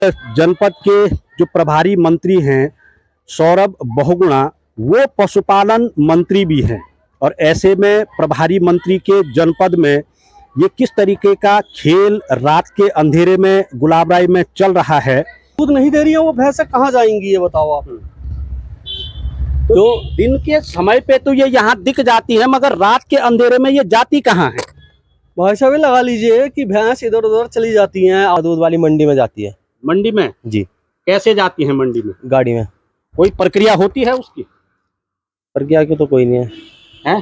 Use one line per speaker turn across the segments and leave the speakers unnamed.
जनपद के जो प्रभारी मंत्री हैं सौरभ बहुगुणा, वो पशुपालन मंत्री भी हैं। और ऐसे में प्रभारी मंत्री के जनपद में ये किस तरीके का खेल रात के अंधेरे में गुलाबराय में चल रहा है।
दूध नहीं दे रही है वो भैंसें कहाँ जाएंगी, ये बताओ आप।
तो दिन के समय पे तो ये यहाँ दिख जाती है, मगर रात के अंधेरे में ये जाती कहाँ है?
भाषा भी लगा लीजिए कि भैंस इधर उधर चली जाती हैं। दूध वाली मंडी में जाती है।
मंडी में?
जी।
कैसे जाती है मंडी में?
गाड़ी में।
कोई प्रक्रिया होती है उसकी?
प्रक्रिया की तो कोई नहीं है।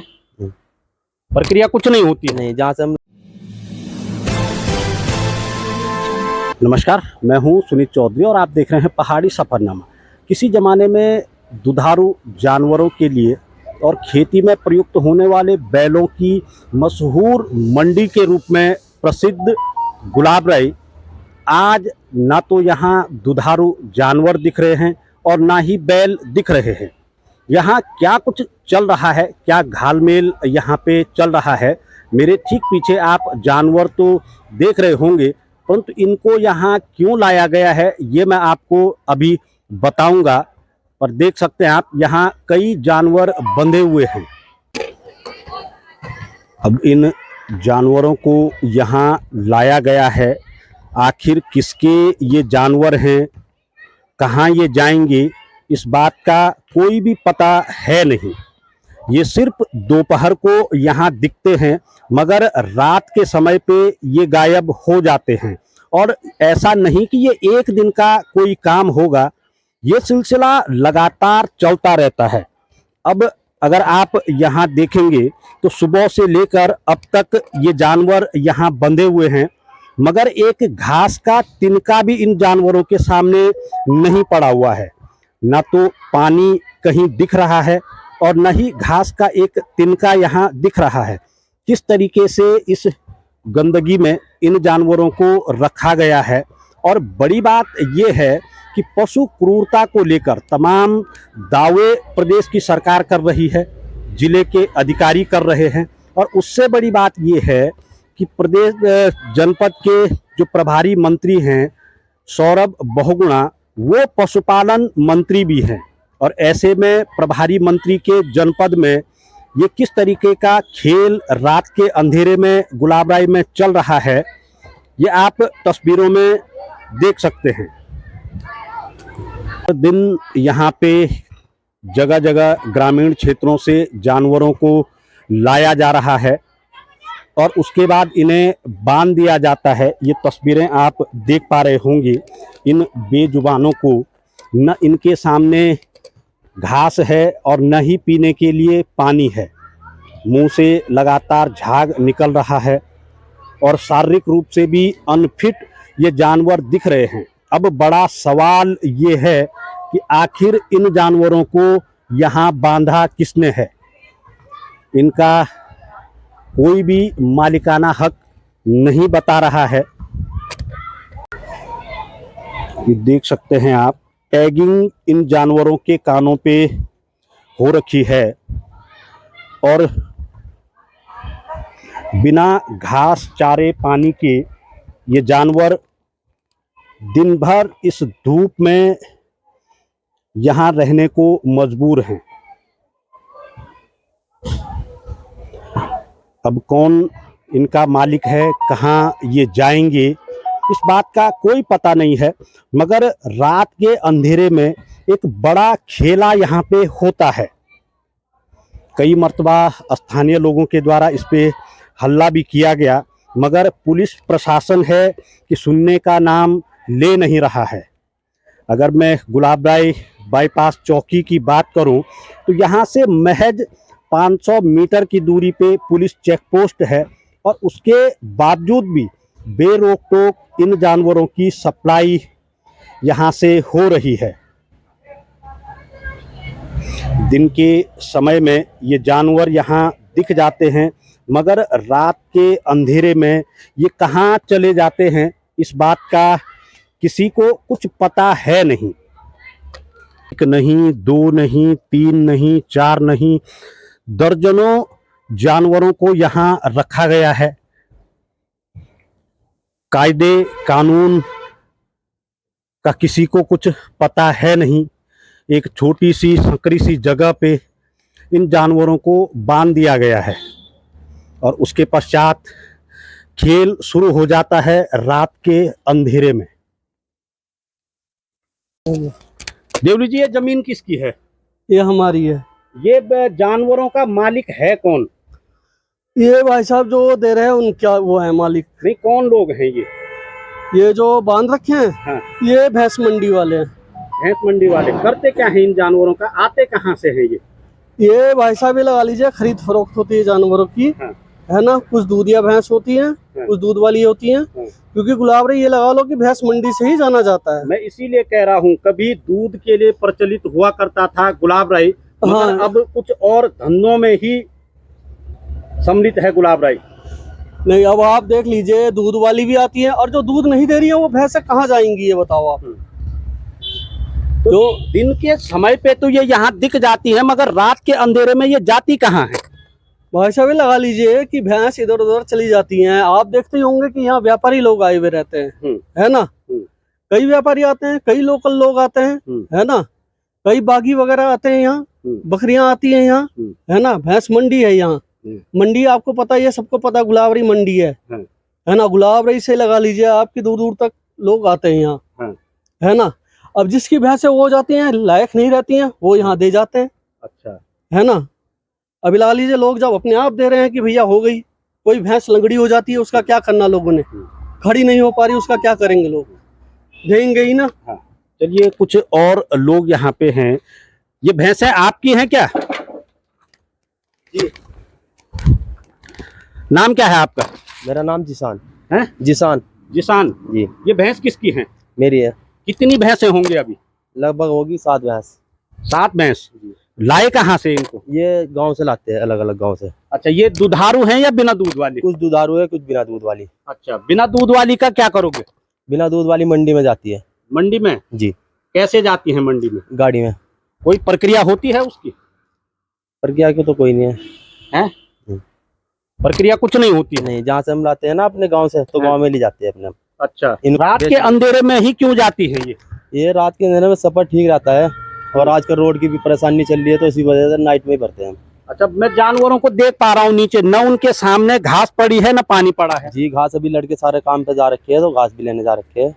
प्रक्रिया कुछ नहीं होती है?
नहीं, जहाँ से हम।
नमस्कार, मैं हूं सुनीत चौधरी और आप देख रहे हैं पहाड़ी सफरनामा। किसी ज़माने में दुधारू जानवरों के लिए और खेती में प्रयुक्त होने वाले बैलों की मशहूर मंडी के रूप में प्रसिद्ध गुलाबराय, आज ना तो यहाँ दुधारू जानवर दिख रहे हैं और ना ही बैल दिख रहे हैं। यहाँ क्या कुछ चल रहा है, क्या घालमेल यहाँ पे चल रहा है? मेरे ठीक पीछे आप जानवर तो देख रहे होंगे, परंतु इनको यहाँ क्यों लाया गया है ये मैं आपको अभी बताऊंगा। और देख सकते हैं आप, यहाँ कई जानवर बंधे हुए हैं। अब इन जानवरों को यहाँ लाया गया है, आखिर किसके ये जानवर हैं, कहाँ ये जाएंगे, इस बात का कोई भी पता है नहीं। ये सिर्फ दोपहर को यहाँ दिखते हैं, मगर रात के समय पे ये गायब हो जाते हैं। और ऐसा नहीं कि ये एक दिन का कोई काम होगा, ये सिलसिला लगातार चलता रहता है। अब अगर आप यहाँ देखेंगे तो सुबह से लेकर अब तक ये जानवर यहाँ बंधे हुए हैं, मगर एक घास का तिनका भी इन जानवरों के सामने नहीं पड़ा हुआ है। ना तो पानी कहीं दिख रहा है और न ही घास का एक तिनका यहाँ दिख रहा है। किस तरीके से इस गंदगी में इन जानवरों को रखा गया है। और बड़ी बात ये है कि पशु क्रूरता को लेकर तमाम दावे प्रदेश की सरकार कर रही है, जिले के अधिकारी कर रहे हैं। और उससे बड़ी बात ये है कि प्रदेश जनपद के जो प्रभारी मंत्री हैं सौरभ बहुगुणा, वो पशुपालन मंत्री भी हैं। और ऐसे में प्रभारी मंत्री के जनपद में ये किस तरीके का खेल रात के अंधेरे में गुलाबराय में चल रहा है, ये आप तस्वीरों में देख सकते हैं। दिन यहाँ पे जगह जगह ग्रामीण क्षेत्रों से जानवरों को लाया जा रहा है और उसके बाद इन्हें बांध दिया जाता है। ये तस्वीरें आप देख पा रहे होंगे। इन बेजुबानों को न इनके सामने घास है और न ही पीने के लिए पानी है। मुंह से लगातार झाग निकल रहा है और शारीरिक रूप से भी अनफिट ये जानवर दिख रहे हैं। अब बड़ा सवाल ये है कि आखिर इन जानवरों को यहाँ बांधा किसने है? इनका कोई भी मालिकाना हक नहीं बता रहा है। ये देख सकते हैं आप, टैगिंग इन जानवरों के कानों पे हो रखी है और बिना घास चारे पानी के ये जानवर दिन भर इस धूप में यहाँ रहने को मजबूर हैं। अब कौन इनका मालिक है, कहाँ ये जाएंगे, इस बात का कोई पता नहीं है। मगर रात के अंधेरे में एक बड़ा खेला यहाँ पे होता है। कई मर्तबा स्थानीय लोगों के द्वारा इस पे हल्ला भी किया गया, मगर पुलिस प्रशासन है कि सुनने का नाम ले नहीं रहा है। अगर मैं गुलाबराय बाईपास चौकी की बात करूं तो यहाँ से महज 500 मीटर की दूरी पे पुलिस चेक पोस्ट है और उसके बावजूद भी बेरोक टोक इन जानवरों की सप्लाई यहाँ से हो रही है। दिन के समय में ये जानवर यहाँ दिख जाते हैं, मगर रात के अंधेरे में ये कहाँ चले जाते हैं, इस बात का किसी को कुछ पता है नहीं। एक नहीं, दो नहीं, तीन नहीं, चार नहीं, दर्जनों जानवरों को यहाँ रखा गया है। कायदे कानून का किसी को कुछ पता है नहीं। एक छोटी सी संकरी सी जगह पे इन जानवरों को बांध दिया गया है और उसके पश्चात खेल शुरू हो जाता है रात के अंधेरे में। देवली जी, ये जमीन किसकी है?
ये हमारी है।
ये जानवरों का मालिक है कौन?
ये भाई साहब जो दे रहे हैं उनका वो है मालिक।
नहीं, कौन लोग हैं
ये जो बांध रखे हैं,
हाँ।
ये भैंस मंडी वाले हैं।
भैंस मंडी वाले करते क्या है इन जानवरों का? आते कहाँ से हैं
ये भाई साहब ये लगा लीजिए खरीद फरोख्त होती है जानवरों की,
हाँ।
है ना। कुछ दूधिया भैंस होती हैं,
हाँ।
कुछ दूध वाली होती हैं,
हाँ।
क्योंकि गुलाबरी ये लगा लो कि भैंस मंडी से ही जाना जाता है।
मैं इसीलिए कह रहा हूँ, कभी दूध के लिए प्रचलित हुआ करता था गुलाबराई, मगर
हाँ।
अब कुछ और धंधों में ही सम्मिलित है गुलाबराई।
नहीं, अब आप देख लीजिए दूध वाली भी आती है, और जो दूध नहीं दे रही है वो भैंसें कहाँ जाएंगी ये बताओ आप।
तो दिन के समय पे तो ये यहाँ दिख जाती है, मगर रात के अंधेरे में ये जाती कहाँ है?
भाई साहब ये लगा लीजिए कि भैंस इधर उधर चली जाती हैं। आप देखते ही होंगे कि यहाँ व्यापारी लोग आए हुए रहते हैं, है ना। कई व्यापारी आते हैं, कई लोकल लोग आते हैं, है ना। कई बागी वगैरह आते हैं यहाँ, बकरियां आती हैं यहाँ, है ना। भैंस मंडी है यहाँ। मंडी आपको पता ही है, सबको पता गुलाबरी मंडी है ना। गुलाबरी से लगा लीजिए आपकी दूर दूर तक लोग आते हैं यहाँ, है ना। अब जिसकी भैंसें वो जाती हैं लायक नहीं रहती हैं, वो यहाँ दे जाते हैं।
अच्छा,
है ना। अभी लगा लीजिए लोग जब अपने आप दे रहे हैं कि भैया हो गई, कोई भैंस लंगड़ी हो जाती है उसका क्या करना लोगों ने, खड़ी नहीं हो पा रही उसका क्या करेंगे, लोग देंगे ही ना।
चलिए, कुछ और लोग यहाँ पे हैं। ये भैंसें आपकी हैं क्या?
जी।
नाम क्या है आपका?
मेरा नाम जिसान
है।
जिसान
जिसान
जी।
ये भैंस किसकी है?
मेरी है।
कितनी भैंसें होंगी अभी?
लगभग होगी 7 भैंस।
7 भैंस। लाए कहाँ से इनको?
ये गांव से लाते हैं, अलग अलग गांव से।
अच्छा, ये दुधारू हैं या बिना दूध वाली?
कुछ दुधारू है, कुछ बिना दूध वाली।
अच्छा, बिना दूध वाली का क्या करोगे?
बिना दूध वाली मंडी में जाती है।
मंडी में?
जी।
कैसे जाती है मंडी में?
गाड़ी में।
कोई प्रक्रिया होती है उसकी?
प्रक्रिया की तो कोई नहीं है।
हैं? प्रक्रिया कुछ नहीं होती है?
नहीं, जहाँ से हम लाते हैं ना अपने गांव से, तो गांव में ले जाते हैं अपने।
अच्छा, रात के अंधेरे में ही क्यों जाती है
ये रात के अंधेरे में सफर ठीक रहता है, और आजकल रोड की भी परेशानी चल रही है, तो इसी वजह से नाइट में ही भरते हैं हम।
अच्छा, मैं जानवरों को देख पा रहा हूँ नीचे, न उनके सामने घास पड़ी है न पानी पड़ा है।
जी, घास अभी लड़के सारे काम पे जा रखे हैं, तो घास भी लेने जा रखे हैं।